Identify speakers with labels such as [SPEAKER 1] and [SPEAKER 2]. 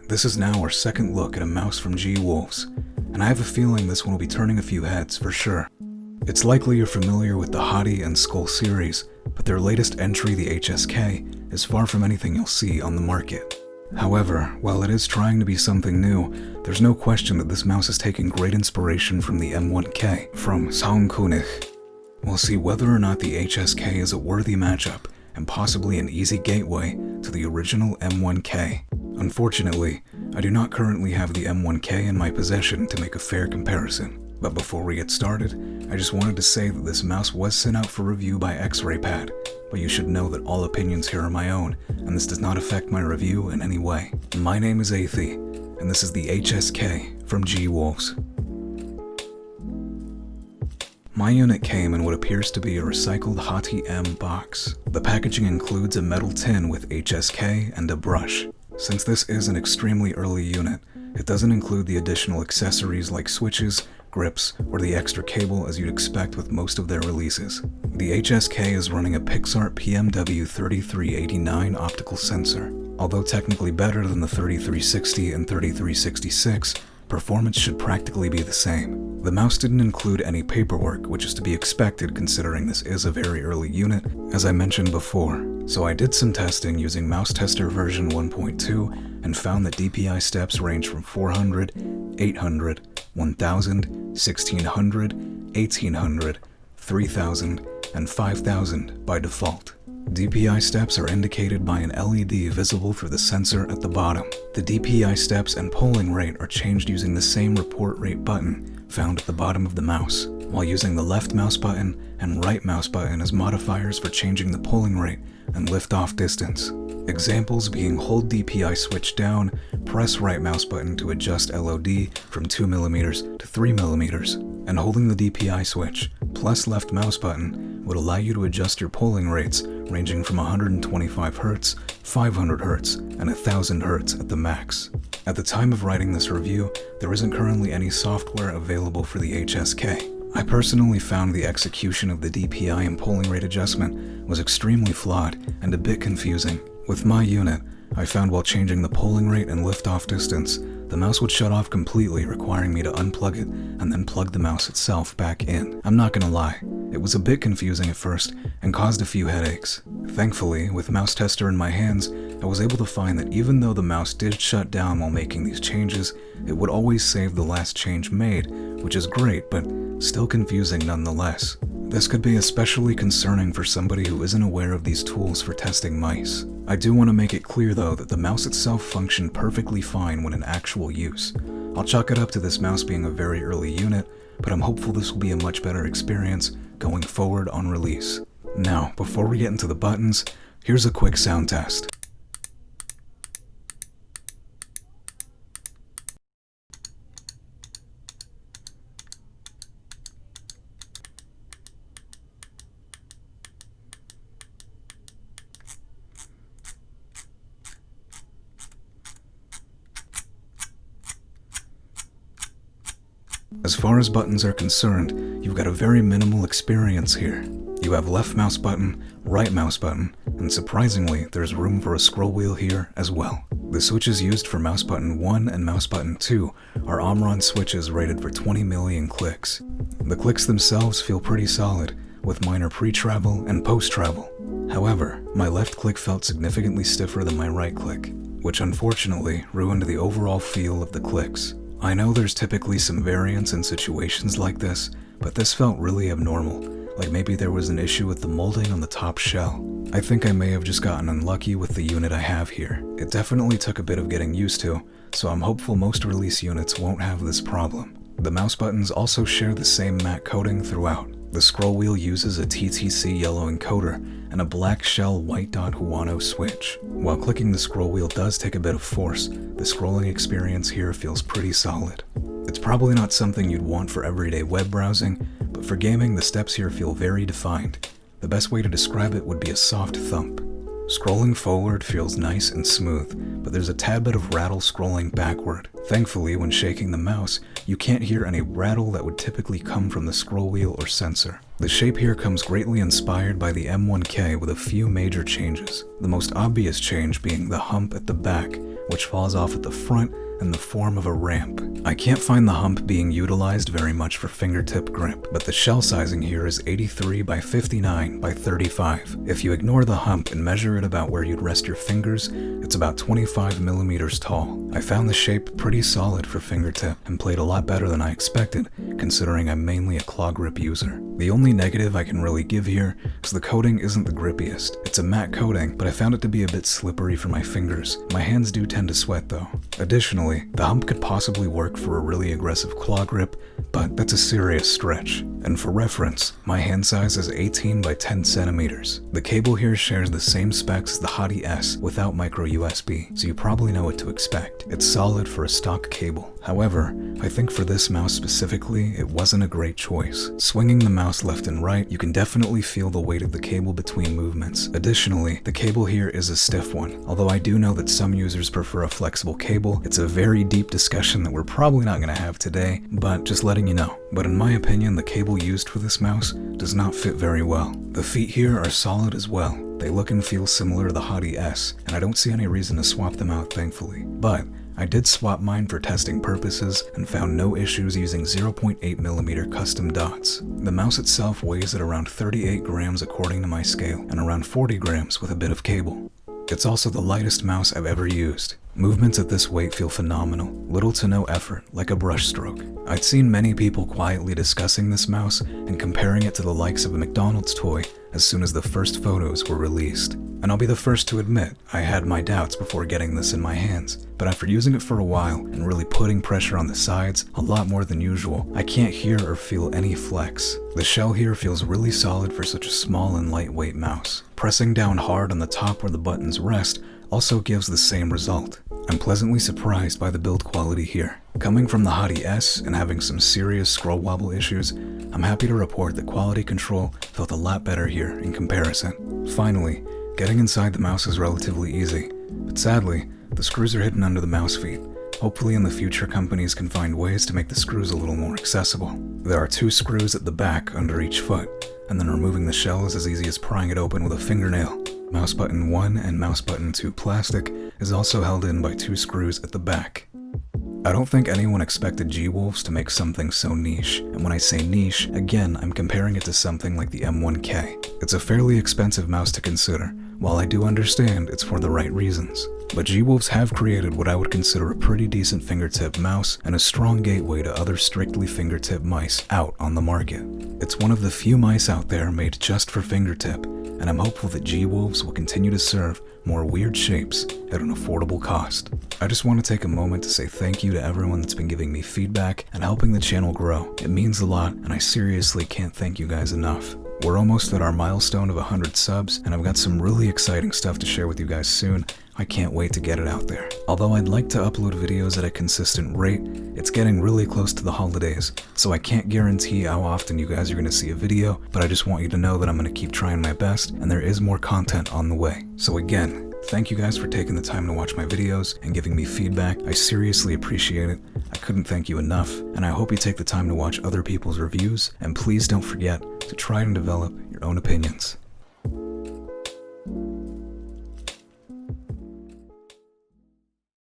[SPEAKER 1] This is now our second look at a mouse from gwolves, and I have a feeling this one will be turning a few heads for sure. It's likely you're familiar with the Hottie and Skull series, but their latest entry, the HSK, is far from anything you'll see on the market. However, while it is trying to be something new, there's no question that this mouse is taking great inspiration from the M1K from Thankyou. We'll see whether or not the HSK is a worthy matchup and possibly an easy gateway to the original M1K. Unfortunately, I do not currently have the M1K in my possession to make a fair comparison. But before we get started, I just wanted to say that this mouse was sent out for review by x-raypad, but you should know that all opinions here are my own, and this does not affect my review in any way. My name is Athy, and this is the HSK from gwolves. My unit came in what appears to be a recycled Hottie M box. The packaging includes a metal tin with HSK and a brush. Since this is an extremely early unit, it doesn't include the additional accessories like switches, grips, or the extra cable as you'd expect with most of their releases. The HSK is running a Pixart PMW3389 optical sensor. Although technically better than the 3360 and 3366, performance should practically be the same. The mouse didn't include any paperwork, which is to be expected considering this is a very early unit, as I mentioned before. So I did some testing using Mouse Tester version 1.2 and found that DPI steps range from 400, 800, 1000, 1600, 1800, 3000, and 5000 by default. DPI steps are indicated by an LED visible through the sensor at the bottom. The DPI steps and polling rate are changed using the same report rate button found at the bottom of the mouse, while using the left mouse button and right mouse button as modifiers for changing the polling rate and lift-off distance. Examples being hold DPI switch down, press right mouse button to adjust LOD from 2mm to 3mm, and holding the DPI switch plus left mouse button would allow you to adjust your polling rates ranging from 125 Hz, 500 Hz, and 1000 Hz at the max. At the time of writing this review, there isn't currently any software available for the HSK. I personally found the execution of the DPI and polling rate adjustment was extremely flawed and a bit confusing. With my unit, I found while changing the polling rate and lift-off distance, the mouse would shut off completely, requiring me to unplug it and then plug the mouse itself back in. I'm not gonna lie, it was a bit confusing at first and caused a few headaches. Thankfully, with Mouse Tester in my hands, I was able to find that even though the mouse did shut down while making these changes, it would always save the last change made, which is great, but still confusing nonetheless. This could be especially concerning for somebody who isn't aware of these tools for testing mice. I do want to make it clear though that the mouse itself functioned perfectly fine when in actual use. I'll chalk it up to this mouse being a very early unit, but I'm hopeful this will be a much better experience going forward on release. Now, before we get into the buttons, here's a quick sound test. As far as buttons are concerned, you've got a very minimal experience here. You have left mouse button, right mouse button, and surprisingly, there's room for a scroll wheel here as well. The switches used for mouse button 1 and mouse button 2 are Omron switches rated for 20 million clicks. The clicks themselves feel pretty solid, with minor pre-travel and post-travel. However, my left click felt significantly stiffer than my right click, which unfortunately ruined the overall feel of the clicks. I know there's typically some variance in situations like this, but this felt really abnormal, like maybe there was an issue with the molding on the top shell. I think I may have just gotten unlucky with the unit I have here. It definitely took a bit of getting used to, so I'm hopeful most release units won't have this problem. The mouse buttons also share the same matte coating throughout. The scroll wheel uses a TTC yellow encoder and a black shell white dot Huano switch. While clicking the scroll wheel does take a bit of force, the scrolling experience here feels pretty solid. It's probably not something you'd want for everyday web browsing, but for gaming the steps here feel very defined. The best way to describe it would be a soft thump. Scrolling forward feels nice and smooth, but there's a tad bit of rattle scrolling backward. Thankfully, when shaking the mouse, you can't hear any rattle that would typically come from the scroll wheel or sensor. The shape here comes greatly inspired by the M1K with a few major changes. The most obvious change being the hump at the back, which falls off at the front in the form of a ramp. I can't find the hump being utilized very much for fingertip grip, but the shell sizing here is 83 by 59 by 35. If you ignore the hump and measure it about where you'd rest your fingers, it's about 25 millimeters tall. I found the shape pretty solid for fingertip and played a lot better than I expected, considering I'm mainly a claw grip user. The only negative I can really give here is the coating isn't the grippiest. It's a matte coating, but I found it to be a bit slippery for my fingers. My hands do tend to sweat though. Additionally, the hump could possibly work for a really aggressive claw grip, but that's a serious stretch. And for reference, my hand size is 18 by 10 centimeters. The cable here shares the same specs as the Hottie S without micro USB, so you probably know what to expect. It's solid for a stock cable. However, I think for this mouse specifically, it wasn't a great choice. Swinging the mouse left and right, you can definitely feel the weight of the cable between movements. Additionally, the cable here is a stiff one. Although I do know that some users prefer a flexible cable, it's a very deep discussion that we're probably not going to have today, but just letting you know. But in my opinion, the cable used for this mouse does not fit very well. The feet here are solid as well. They look and feel similar to the Hottie S, and I don't see any reason to swap them out, thankfully. But I did swap mine for testing purposes and found no issues using 0.8mm custom dots. The mouse itself weighs at around 38 grams according to my scale, and around 40 grams with a bit of cable. It's also the lightest mouse I've ever used. Movements at this weight feel phenomenal, little to no effort, like a brush stroke. I'd seen many people quietly discussing this mouse and comparing it to the likes of a McDonald's toy as soon as the first photos were released. And I'll be the first to admit, I had my doubts before getting this in my hands, but after using it for a while and really putting pressure on the sides, a lot more than usual, I can't hear or feel any flex. The shell here feels really solid for such a small and lightweight mouse. Pressing down hard on the top where the buttons rest also gives the same result. I'm pleasantly surprised by the build quality here. Coming from the Hottie S and having some serious scroll wobble issues, I'm happy to report that quality control felt a lot better here in comparison. Finally, getting inside the mouse is relatively easy, but sadly, the screws are hidden under the mouse feet. Hopefully in the future companies can find ways to make the screws a little more accessible. There are 2 screws at the back under each foot, and then removing the shell is as easy as prying it open with a fingernail. Mouse button 1 and mouse button 2 plastic is also held in by 2 screws at the back. I don't think anyone expected gwolves to make something so niche, and when I say niche, again, I'm comparing it to something like the M1K. It's a fairly expensive mouse to consider, while I do understand it's for the right reasons. But gwolves have created what I would consider a pretty decent fingertip mouse and a strong gateway to other strictly fingertip mice out on the market. It's one of the few mice out there made just for fingertip, and I'm hopeful that gwolves will continue to serve more weird shapes at an affordable cost. I just want to take a moment to say thank you to everyone that's been giving me feedback and helping the channel grow. It means a lot, and I seriously can't thank you guys enough. We're almost at our milestone of 100 subs, and I've got some really exciting stuff to share with you guys soon. I can't wait to get it out there. Although I'd like to upload videos at a consistent rate, it's getting really close to the holidays, so I can't guarantee how often you guys are going to see a video, but I just want you to know that I'm going to keep trying my best, and there is more content on the way. So again, thank you guys for taking the time to watch my videos and giving me feedback. I seriously appreciate it. I couldn't thank you enough, and I hope you take the time to watch other people's reviews, and please don't forget to try and develop your own opinions.